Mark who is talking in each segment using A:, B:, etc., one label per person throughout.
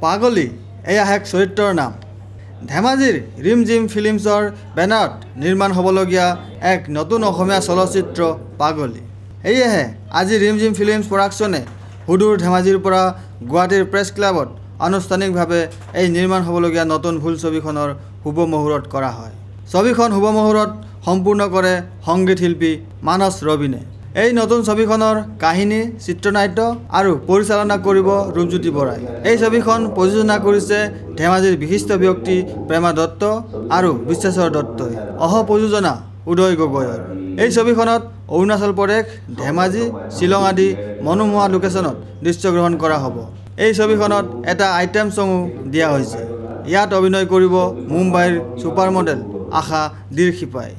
A: পাগলী এয়া এক চৰিত্ৰৰ নাম। ধেমাজিৰ ৰিমঝিম ফিল্মছৰ বেনাৰত নিৰ্মাণ হ'বলগীয়া এক নতুন অসমীয়া চলচ্চিত্ৰ পাগলী। এয়েহে আজি ৰিমঝিম ফিল্মছ প্ৰডাকশ্যনে সুদূৰ ধেমাজিৰ পৰা গুৱাহাটীৰ প্ৰেছ ক্লাবত আনুষ্ঠানিকভাৱে এই নিৰ্মাণ হ'বলগীয়া নতুন ভুল ছবিখনৰ শুভ মুহূৰ্ত কৰা হয়। ছবিখন শুভ মুহূৰ্ত সম্পূৰ্ণ কৰে সংগীত শিল্পী মানস ৰবিনে। এই নতুন ছবিখনৰ কাহিনী, চিত্ৰনাট্য আৰু পৰিচালনা কৰিব ৰূপজ্যোতি বৰাই। এই ছবিখন প্ৰযোজনা কৰিছে ধেমাজিৰ বিশিষ্ট ব্যক্তি প্ৰেমা দত্ত আৰু বিশ্বেশ্বৰ দত্তই। প্ৰযোজনা উদয় গগৈৰ। এই ছবিখনত অৰুণাচল প্ৰদেশ, ধেমাজি, শ্বিলং আদি মনোমোহা লোকেশ্যনত দৃশ্যগ্ৰহণ কৰা হ'ব। এই ছবিখনত এটা আইটেম ছঙো দিয়া হৈছে। ইয়াত অভিনয় কৰিব মুম্বাইৰ ছুপাৰ মডেল আশা দীৰশিপাই।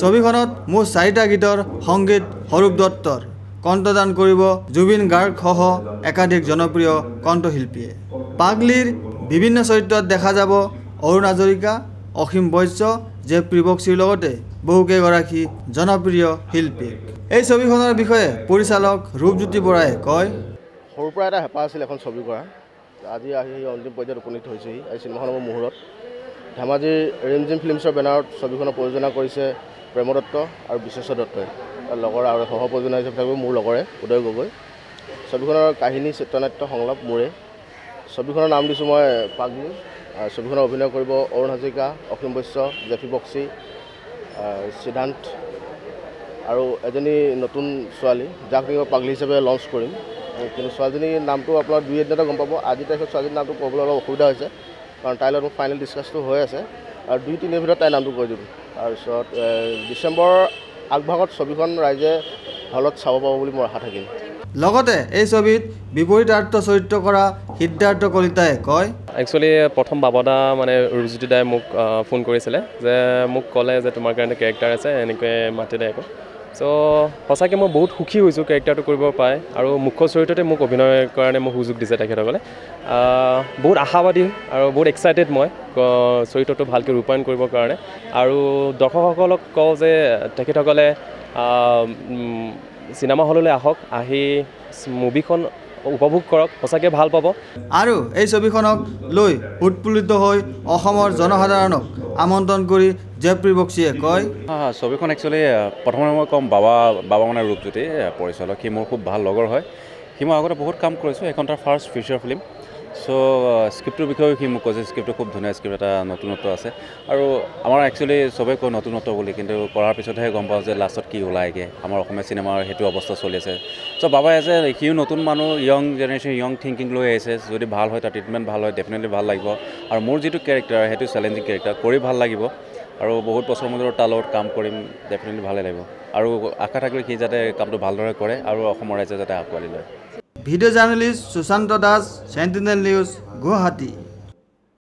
A: ছবিখনত মুঠ 4টা গীতৰ সংগীত স্বৰূপ দত্তৰ, কণ্ঠদান কৰিব জুবিন গাৰ্গসহ একাধিক জনপ্ৰিয় কণ্ঠশিল্পীয়ে। পাগলীৰ বিভিন্ন চৰিত্ৰত দেখা যাব অৰুণ হাজৰিকা, অসীম বৈশ্য, জেফ্ৰী বক্সিৰ লগতে বহুকেইগৰাকী জনপ্ৰিয় শিল্পীক। এই ছবিখনৰ বিষয়ে পৰিচালক ৰূপজ্যোতি বৰায়ে কয়,
B: সৰুৰ পৰা এটা হেঁপাহ আছিল এখন ছবি কৰা। আজি আহি অন্তিম পৰ্যায়ত উপনীত হৈছেহি। এই চিনেমাখনৰ মুহূৰ্তত ধেমাজিৰ ৰিমঝিম ফিল্মছৰ বেনাৰত ছবিখনৰ প্ৰযোজনা কৰিছে প্ৰেম দত্ত আৰু বিশ্বেশ্বৰ দত্তই। তাৰ লগৰ আৰু সহ প্ৰযোজনা হিচাপে থাকিব মোৰ লগৰে উদয় গগৈ। ছবিখনৰ কাহিনী, চিত্ৰনাট্য, সংলাপ মোৰে। ছবিখনৰ নাম দিছোঁ মই পাগলী। ছবিখনত অভিনয় কৰিব অৰুণ হাজৰিকা, অসীম বৈশ্য, জেফ্ৰী বক্সি, সিদ্ধান্ত আৰু এজনী নতুন ছোৱালী, যাক আমি পাগলী হিচাপে লঞ্চ কৰিম। কিন্তু ছোৱালীজনীৰ নামটো আপোনাৰ 2 এদিনতে গম পাব। আজি তাৰিখত ছোৱালীজনীৰ নামটো ক'বলৈ অলপ অসুবিধা হৈছে, কাৰণ তাইৰ লগত মোৰ ফাইনেল ডিছকাছটো হৈ আছে আৰু 2-3 দিনৰ ভিতৰত তাইৰ নামটো কৈ দিম। তাৰপিছত ডিচেম্বৰৰ আগভাগত ছবিখন ৰাইজে হলত চাব পাব বুলি মোৰ আশা থাকিল।
A: লগতে এই ছবিত বিপৰীতাৰ্থ চৰিত্ৰ কৰা সিদ্ধাৰ্থ কলিতাই কয়,
C: একচুৱেলি প্ৰথম বাবদা মানে ৰূপজ্যোতি দাই মোক ফোন কৰিছিলে যে মোক ক'লে যে তোমাৰ কাৰণে কেৰেক্টাৰ আছে, এনেকৈ মাতিলে আকৌ। চ' সঁচাকৈ মই বহুত সুখী হৈছোঁ কেৰেক্টাৰটো কৰিব পাই, আৰু মুখ্য চৰিত্ৰতে মোক অভিনয় কাৰণে মোক সুযোগ দিছে তেখেতসকলে। বহুত আশাবাদী আৰু বহুত এক্সাইটেড মই চৰিত্ৰটো ভালকৈ ৰূপায়ণ কৰিবৰ কাৰণে। আৰু দৰ্শকসকলক কওঁ যে তেখেতসকলে চিনেমা হললৈ আহক, আহি মুভিখন উপভোগ কৰক, সঁচাকৈ ভাল পাব।
A: আৰু এই ছবিখনক লৈ উৎফুল্লিত হৈ অসমৰ জনসাধাৰণক আমন্ত্ৰণ কৰি জেফ্ৰী বক্সিয়ে কয়,
D: ছবিখন একচুৱেলি প্ৰথমে মই ক'ম বাবা মানে ৰূপজ্যোতি পৰিচালক, সি মোৰ খুব ভাল লগৰ হয়। সি মই আগতে বহুত কাম কৰিছোঁ, এখন তাৰ ফাৰ্ষ্ট ফিচাৰ ফিল্ম। চ' স্ক্ৰিপ্টটোৰ বিষয়েও সি মোক কৈছে স্ক্ৰিপ্টটো খুব ধুনীয়া স্ক্ৰিপ্ট, এটা নতুনত্ব আছে। আৰু আমাৰ একচুৱেলি চবেই কয় নতুনত্ব বুলি, কিন্তু কৰাৰ পিছতহে গম পাওঁ যে লাষ্টত কি ওলায়গৈ। আমাৰ অসমীয়া চিনেমাৰ সেইটো অৱস্থা চলি আছে। চ' বাবাই আছে, সিও নতুন মানুহ, য়ং জেনেৰেশ্যন, য়ং থিংকিং লৈ আহিছে। যদি ভাল হয়, তাৰ ট্ৰিটমেণ্ট ভাল হয়, ডেফিনেটলি ভাল লাগিব। আৰু মোৰ যিটো কেৰেক্টাৰ, সেইটো চেলেঞ্জিং কেৰেক্টাৰ, কৰি ভাল লাগিব। আৰু বহুত বছৰ মূৰত তাৰ লগত কাম কৰিম, ডেফিনেটলি ভালেই লাগিব। আৰু আশা থাকিলে সি যাতে কামটো ভালদৰে কৰে আৰু অসমৰ ৰাইজে যাতে আঁকোৱালি লয়।
A: Video' journalist Sushanta Das, Sentinel News, Guwahati.